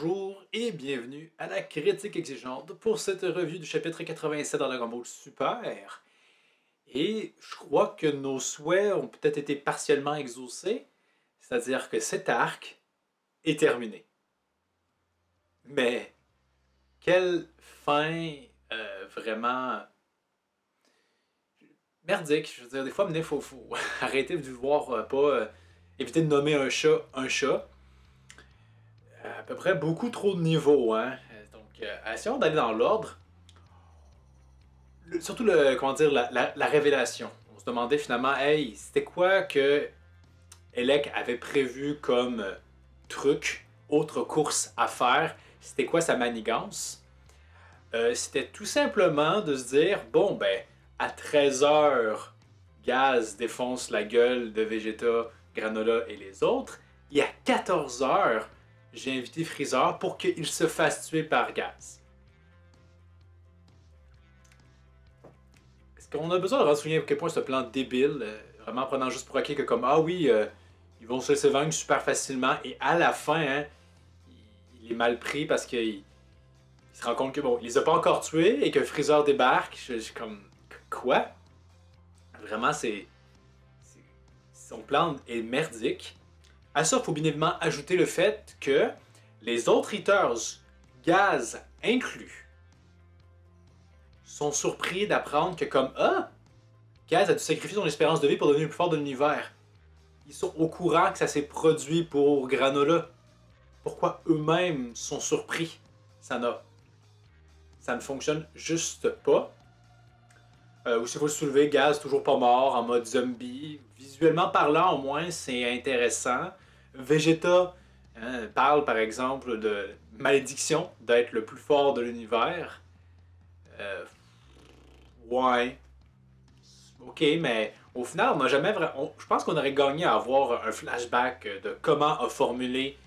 Bonjour et bienvenue à la critique exigeante pour cette revue du chapitre 87 dans Dragon Ball Super. Et je crois que nos souhaits ont peut-être été partiellement exaucés, c'est-à-dire que cet arc est terminé. Mais quelle fin vraiment merdique. Je veux dire, des fois, il faut arrêter de vouloir éviter de nommer un chat un chat. À peu près beaucoup trop de niveaux, hein. Donc, essayons d'aller dans l'ordre. Surtout comment dire, la révélation. On se demandait finalement, hey, c'était quoi que Elec avait prévu comme truc, autre course à faire? C'était quoi sa manigance? C'était tout simplement de se dire, bon, ben, à 13h, Gaz défonce la gueule de Vegeta, Granola et les autres. Et à 14h, j'ai invité Freezer pour qu'il se fasse tuer par Gaz. Est-ce qu'on a besoin de rendre à quel point ce plan débile, vraiment prenant juste pour acquis que comme, ah oui, ils vont se laisser vaincre super facilement, et à la fin, hein, il est mal pris parce qu'il se rend compte que, bon, il les a pas encore tués, et que Freezer débarque, je suis comme, quoi? Vraiment, son plan est merdique. À ça, il faut bien évidemment ajouter le fait que les autres Eaters, Gaz inclus, sont surpris d'apprendre que comme ah, Gaz a dû sacrifier son espérance de vie pour devenir le plus fort de l'univers. Ils sont au courant que ça s'est produit pour Granola. Pourquoi eux-mêmes sont surpris? Ça ne fonctionne juste pas. Aussi, il faut se soulever, Gaz toujours pas mort, en mode zombie. Visuellement parlant, au moins, c'est intéressant. Vegeta parle, par exemple, de malédiction, d'être le plus fort de l'univers. Ouais. Ok, mais au final, on n'a jamais vraiment... Je pense qu'on aurait gagné à avoir un flashback de comment a formulé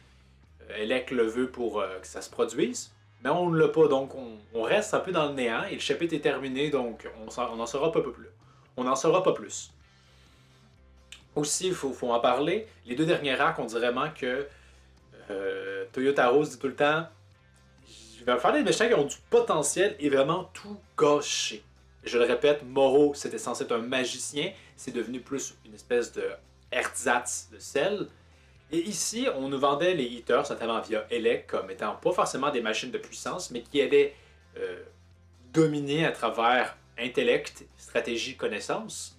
Elec le vœu pour que ça se produise. Mais on ne l'a pas, donc on reste un peu dans le néant et le chapitre est terminé, donc on n'en saura pas plus. On n'en saura pas plus. Aussi, il faut en parler, les deux derniers arcs, on dirait vraiment que Toyotaro se dit tout le temps je vais faire des méchants qui ont du potentiel et vraiment tout gâcher. Je le répète, Moro, c'était censé être un magicien, c'est devenu plus une espèce de ersatz de sel. Et ici, on nous vendait les Eaters, notamment via Elec, comme étant pas forcément des machines de puissance, mais qui allaient dominer à travers intellect, stratégie, connaissance.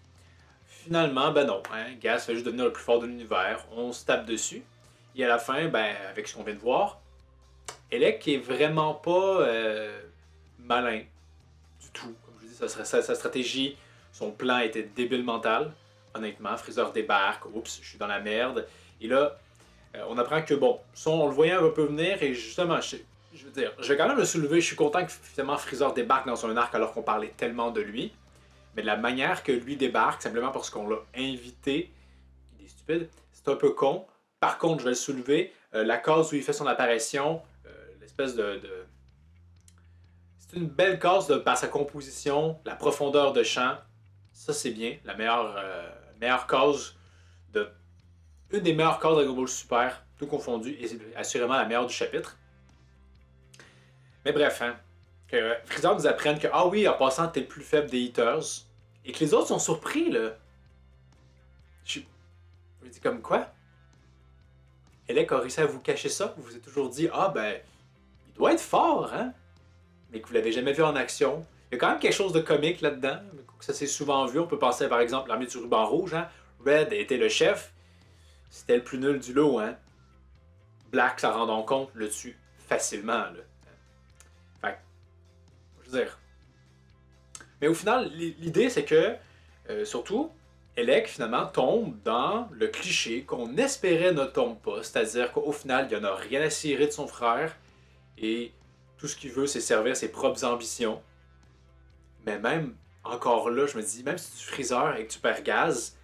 Finalement, ben non, hein, Gaz fait juste devenir le plus fort de l'univers, on se tape dessus. Et à la fin, ben, avec ce qu'on vient de voir, Elec est vraiment pas malin du tout. Comme je dis, sa stratégie, son plan était débile mental. Honnêtement, Freezer débarque, oups, je suis dans la merde. Et là, on apprend que bon, ça on le voyait un peu venir et justement, je veux dire, je vais quand même le soulever, je suis content que finalement Freezer débarque dans un arc alors qu'on parlait tellement de lui. Mais de la manière que lui débarque, simplement parce qu'on l'a invité, il est stupide, c'est un peu con. Par contre, je vais le soulever, la case où il fait son apparition, l'espèce de... C'est une belle case par sa composition, la profondeur de champ, ça c'est bien, la meilleure case de... Une des meilleures cases de Dragon Ball Super, tout confondu, et c'est assurément la meilleure du chapitre. Mais bref, hein, que Freezer nous apprenne que, ah oui, en passant, t'es le plus faible des Eaters, et que les autres sont surpris, là. Je me dis comme quoi? Elec a réussi à vous cacher ça, vous vous êtes toujours dit, ah ben, il doit être fort, hein? Mais que vous l'avez jamais vu en action. Il y a quand même quelque chose de comique là-dedans, ça s'est souvent vu. On peut penser par exemple à l'armée du ruban rouge, hein? Red était le chef, c'était le plus nul du lot, hein? Black, s'en rendant compte, le tue facilement, là. Fait je veux dire. Mais au final, l'idée c'est que, surtout, Elec finalement tombe dans le cliché qu'on espérait ne tombe pas, c'est-à-dire qu'au final, il n'y en a rien à cirer de son frère, et tout ce qu'il veut, c'est servir ses propres ambitions. Mais même, encore là, je me dis, même si tu Freezer et que tu perds Gaz,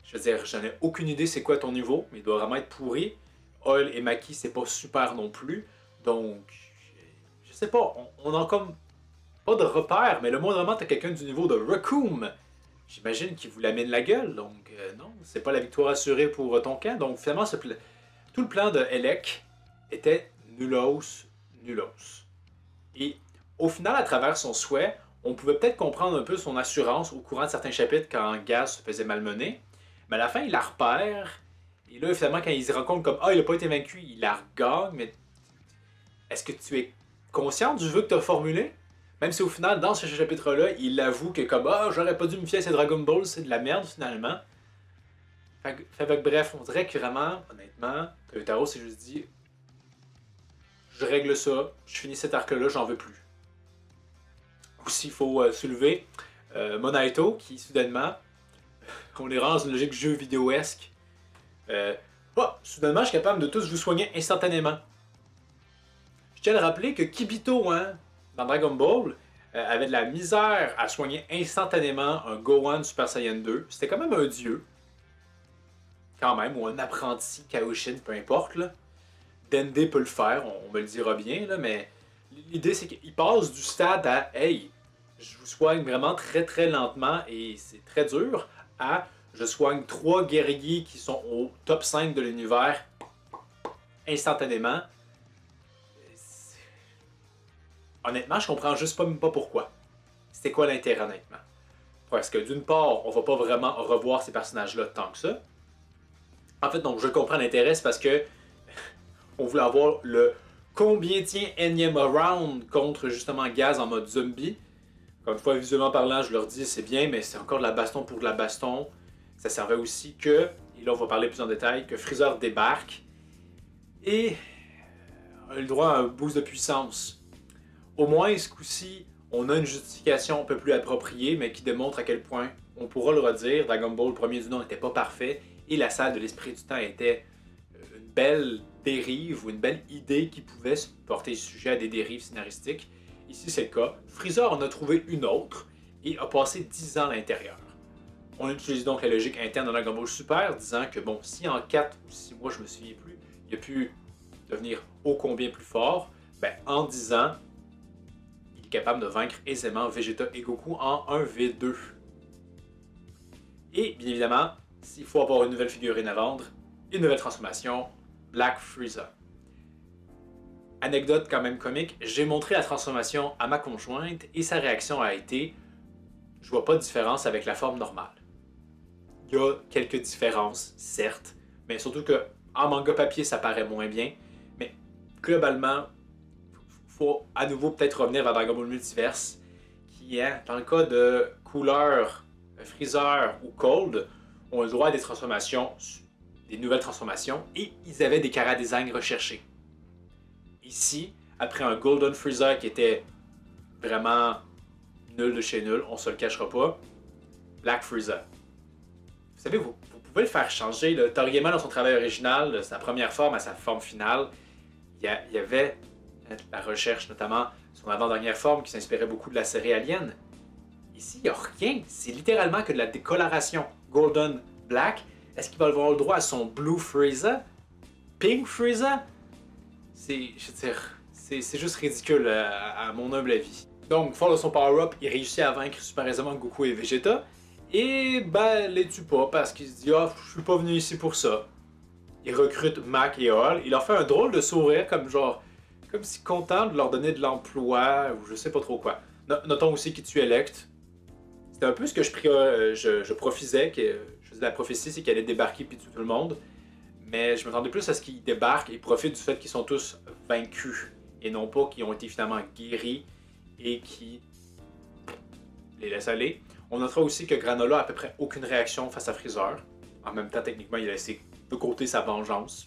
je veux dire, j'en ai aucune idée c'est quoi ton niveau, mais il doit vraiment être pourri. Oil et Maki, c'est pas super non plus. Donc, je sais pas, on a comme pas de repère, mais le moindrement, t'as quelqu'un du niveau de Raccoon. J'imagine qu'il vous l'amène la gueule, donc non, c'est pas la victoire assurée pour ton camp. Donc finalement, tout le plan de Elec était nullos, nullos. Et au final, à travers son souhait, on pouvait peut-être comprendre un peu son assurance au courant de certains chapitres quand Gaz se faisait malmener. Mais à la fin, il la repère. Et là, finalement, quand il se rend compte comme ah, il n'a pas été vaincu, il la regagne. Mais est-ce que tu es conscient du vœu que tu as formulé? Même si au final, dans ce chapitre-là, il avoue que comme ah, j'aurais pas dû me fier à ces Dragon Ball, c'est de la merde finalement. Bref, on dirait que vraiment, honnêtement, Toyotaro s'est juste dit je règle ça, je finis cet arc-là, j'en veux plus. Aussi, il faut soulever Monaito qui soudainement, on les rend dans une logique jeu vidéo-esque. Soudainement, je suis capable de tous vous soigner instantanément. Je tiens à le rappeler que Kibito, hein, dans Dragon Ball, avait de la misère à soigner instantanément un Gohan Super Saiyan 2. C'était quand même un dieu. Quand même, ou un apprenti Kaioshin, peu importe. Là. Dende peut le faire, on me le dira bien, là, mais l'idée c'est qu'il passe du stade à hey, je vous soigne vraiment très très lentement et c'est très dur, à je soigne 3 guerriers qui sont au top 5 de l'univers instantanément. Honnêtement, je comprends juste pas pourquoi. C'était quoi l'intérêt, honnêtement? Parce que d'une part, on va pas vraiment revoir ces personnages-là tant que ça. En fait, donc je comprends l'intérêt, c'est parce que on voulait avoir le combienième énième round contre justement Gaz en mode zombie. Encore une fois, visuellement parlant, je leur dis c'est bien, mais c'est encore de la baston pour de la baston. Ça servait aussi que, et là on va parler plus en détail, que Freezer débarque et a le droit à un boost de puissance. Au moins, ce coup-ci, on a une justification un peu plus appropriée, mais qui démontre à quel point, on pourra le redire, Dragon Ball, le premier du nom, n'était pas parfait, et la salle de l'esprit du temps était une belle dérive ou une belle idée qui pouvait porter sujet à des dérives scénaristiques. Ici, c'est le cas. Freezer en a trouvé une autre et a passé 10 ans à l'intérieur. On utilise donc la logique interne de Dragon Ball Super, disant que bon, si en 4 ou 6 mois, je me souviens plus, il a pu devenir ô combien plus fort, ben, en 10 ans, il est capable de vaincre aisément Vegeta et Goku en 1v2. Et bien évidemment, s'il faut avoir une nouvelle figurine à vendre, une nouvelle transformation, Black Frieza. Anecdote quand même comique, j'ai montré la transformation à ma conjointe et sa réaction a été « Je vois pas de différence avec la forme normale ». Il y a quelques différences, certes, mais surtout que en manga papier ça paraît moins bien, mais globalement, faut à nouveau peut-être revenir vers Dragon Ball Multiverse, qui est, dans le cas de couleur, Freezer ou Cold, ont le droit à des transformations, des nouvelles transformations, et ils avaient des chara-design recherchés. Ici, après un Golden Freezer qui était vraiment nul de chez nul, on se le cachera pas, Black Freezer. Vous savez, vous pouvez le faire changer. Toriyama, dans son travail original, de sa première forme à sa forme finale, il y avait la recherche, notamment son avant-dernière forme qui s'inspirait beaucoup de la série Alien. Ici, il n'y a rien. C'est littéralement que de la décoloration. Golden, Black. Est-ce qu'il va avoir le droit à son Blue Freezer? Pink Freezer? C'est juste ridicule à mon humble avis. Donc, fort de son power-up, il réussit à vaincre super aisément Goku et Vegeta. Et ben, les tue pas parce qu'il se dit « Ah, je suis pas venu ici pour ça ». Il recrute Mac et Hall. Il leur fait un drôle de sourire, comme si content de leur donner de l'emploi, ou je sais pas trop quoi. Notons aussi qu'il tue Elect. C'était un peu ce que je prophisais, que je faisais la prophétie, c'est qu'il allait débarquer puis tuer tout le monde. Mais je m'attendais plus à ce qu'ils débarquent et profitent du fait qu'ils sont tous vaincus. Et non pas qu'ils ont été finalement guéris et qui les laissent aller. On notera aussi que Granola a à peu près aucune réaction face à Freezer. En même temps, techniquement, il a laissé de côté sa vengeance.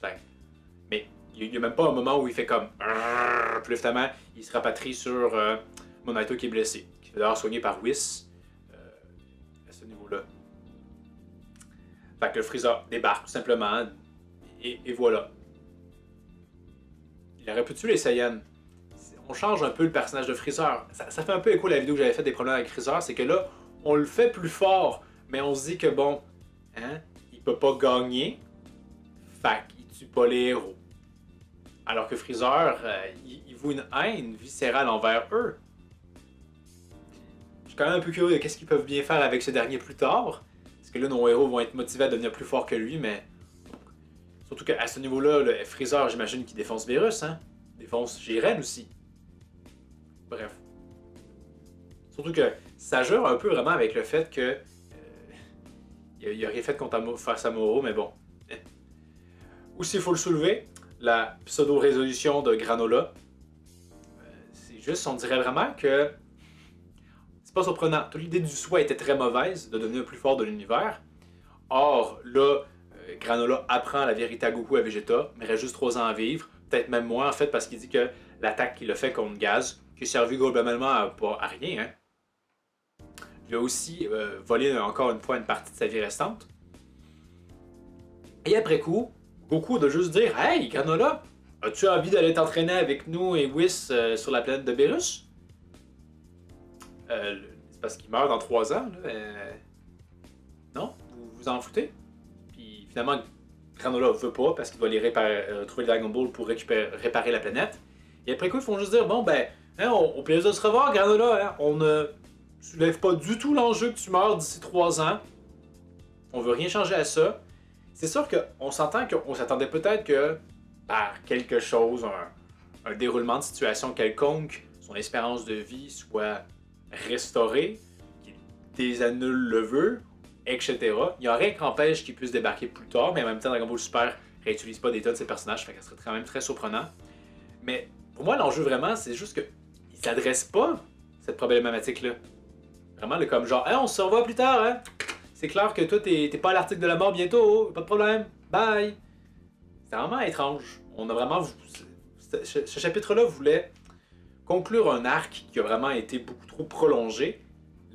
Mais il n'y a même pas un moment où il fait comme... Puis finalement, il se rapatrie sur Monaito qui est blessé. Qui est d'ailleurs soigné par Whis à ce niveau-là. Fait que le Freezer débarque tout simplement. Et voilà. Il aurait pu tuer les Saiyans. On change un peu le personnage de Freezer. Ça fait un peu écho à la vidéo que j'avais fait des problèmes avec Freezer. C'est que là, on le fait plus fort. Mais on se dit que bon, hein, il peut pas gagner. Fait qu'il tue pas les héros. Alors que Freezer, il voue une haine viscérale envers eux. Je suis quand même un peu curieux de qu'est-ce qu'ils peuvent bien faire avec ce dernier plus tard. Parce que là, nos héros vont être motivés à devenir plus forts que lui, mais... Surtout qu'à ce niveau-là, le Freezer, j'imagine qu'il défonce Virus, hein? défonce Jiren aussi. Bref. Surtout que ça jure un peu vraiment avec le fait que il a rien fait face à Moro, mais bon. Aussi, il faut le soulever, la pseudo-résolution de Granola. C'est juste, on dirait vraiment que c'est pas surprenant. Toute l'idée du soi était très mauvaise, de devenir le plus fort de l'univers. Or, là, Granola apprend la vérité à Goku et à Vegeta, mais il reste juste 3 ans à vivre. Peut-être même moins, en fait, parce qu'il dit que l'attaque qu'il a fait contre Gaz, qui a servi globalement à rien, hein. Il a aussi volé encore une fois une partie de sa vie restante. Et après coup, Goku de juste dire « Hey, Granola, as-tu envie d'aller t'entraîner avec nous et Whis sur la planète de Beerus? C'est parce qu'il meurt dans 3 ans, là. Non? Vous vous en foutez? » Puis finalement, Granola veut pas parce qu'il doit aller trouver le Dragon Ball pour réparer la planète. Et après coup, ils font juste dire « Bon, ben, hein, au plaisir de se revoir, Granola, hein, on ne soulève pas du tout l'enjeu que tu meurs d'ici 3 ans. On veut rien changer à ça. » C'est sûr qu'on s'entend qu'on s'attendait peut-être que par quelque chose, un déroulement de situation quelconque, son espérance de vie soit restaurée, qu'il désannule le vœu, etc. Il n'y a rien qui empêche qu'il puisse débarquer plus tard, mais en même temps, Dragon Ball Super réutilise pas des tas de ses personnages, fait que ça serait quand même très surprenant. Mais pour moi, l'enjeu vraiment, c'est juste qu'il ne s'adresse pas à cette problématique-là. Vraiment, comme genre, hey, on se revoit plus tard, hein? C'est clair que toi, t'es pas à l'article de la mort bientôt, pas de problème, bye! C'est vraiment étrange. On a vraiment. Ce chapitre-là voulait conclure un arc qui a vraiment été beaucoup trop prolongé.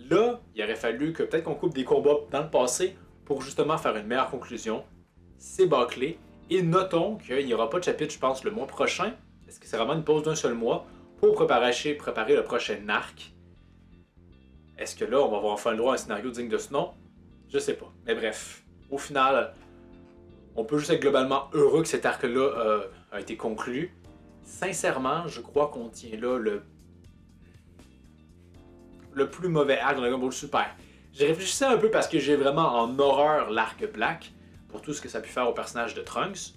Là, il aurait fallu que peut-être qu'on coupe des combats dans le passé pour justement faire une meilleure conclusion. C'est bâclé. Et notons qu'il n'y aura pas de chapitre, je pense, le mois prochain. Est-ce que c'est vraiment une pause d'un seul mois pour préparer le prochain arc? Est-ce que là, on va avoir enfin le droit à un scénario digne de ce nom? Je sais pas. Mais bref, au final, on peut juste être globalement heureux que cet arc-là a été conclu. Sincèrement, je crois qu'on tient là le plus mauvais arc de Dragon Ball Super. J'ai réfléchi un peu parce que j'ai vraiment en horreur l'arc Black pour tout ce que ça a pu faire au personnage de Trunks.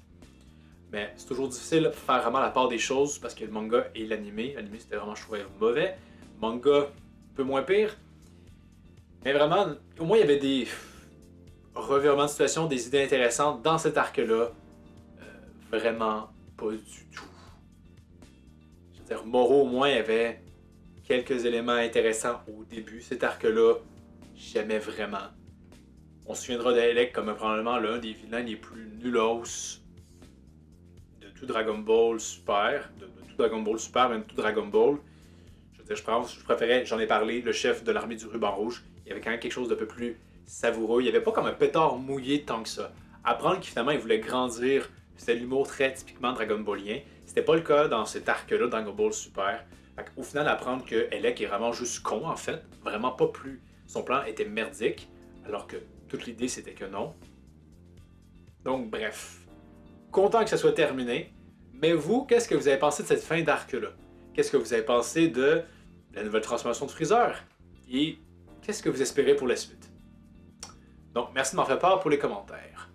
Mais c'est toujours difficile de faire vraiment la part des choses parce que le manga et l'anime. L'anime c'était vraiment, je trouvais, mauvais. Le manga, un peu moins pire. Mais vraiment, au moins il y avait des revirements de situation, des idées intéressantes dans cet arc-là. Vraiment pas du tout. Je veux dire, Moro au moins avait quelques éléments intéressants au début. Cet arc-là, jamais vraiment. On se souviendra d'Elec comme probablement l'un des vilains les plus nulos de tout Dragon Ball Super. De tout Dragon Ball Super, même tout Dragon Ball. Je veux dire, je préférais, j'en ai parlé, le chef de l'armée du ruban rouge. Il y avait quand même quelque chose d'un peu plus savoureux. Il n'y avait pas comme un pétard mouillé tant que ça. Apprendre qu'il finalement il voulait grandir, c'était l'humour très typiquement Dragon Ballien. C'était pas le cas dans cet arc-là, Dragon Ball Super. Au final, apprendre que Elec est vraiment juste con en fait, vraiment pas plus. Son plan était merdique, alors que toute l'idée c'était que non. Donc bref, content que ça soit terminé. Mais vous, qu'est-ce que vous avez pensé de cette fin d'arc-là? Qu'est-ce que vous avez pensé de la nouvelle transformation de Freezer? Et qu'est-ce que vous espérez pour la suite? Donc, merci de m'en faire part pour les commentaires.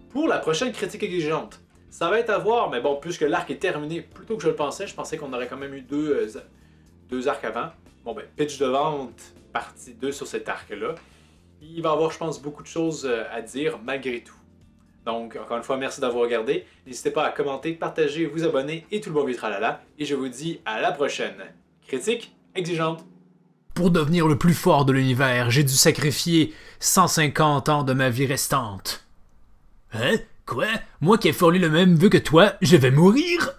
Pour la prochaine critique exigeante, ça va être à voir, mais bon, puisque l'arc est terminé plus tôt que je le pensais qu'on aurait quand même eu deux arcs avant. Bon, ben, pitch de vente, partie 2 sur cet arc-là. Il va y avoir, je pense, beaucoup de choses à dire malgré tout. Donc, encore une fois, merci d'avoir regardé. N'hésitez pas à commenter, partager, vous abonner et tout le bon vitralala. Et je vous dis à la prochaine. Critique exigeante. Pour devenir le plus fort de l'univers, j'ai dû sacrifier 150 ans de ma vie restante. Hein? Quoi? Moi qui ai fourni le même vœu que toi, je vais mourir?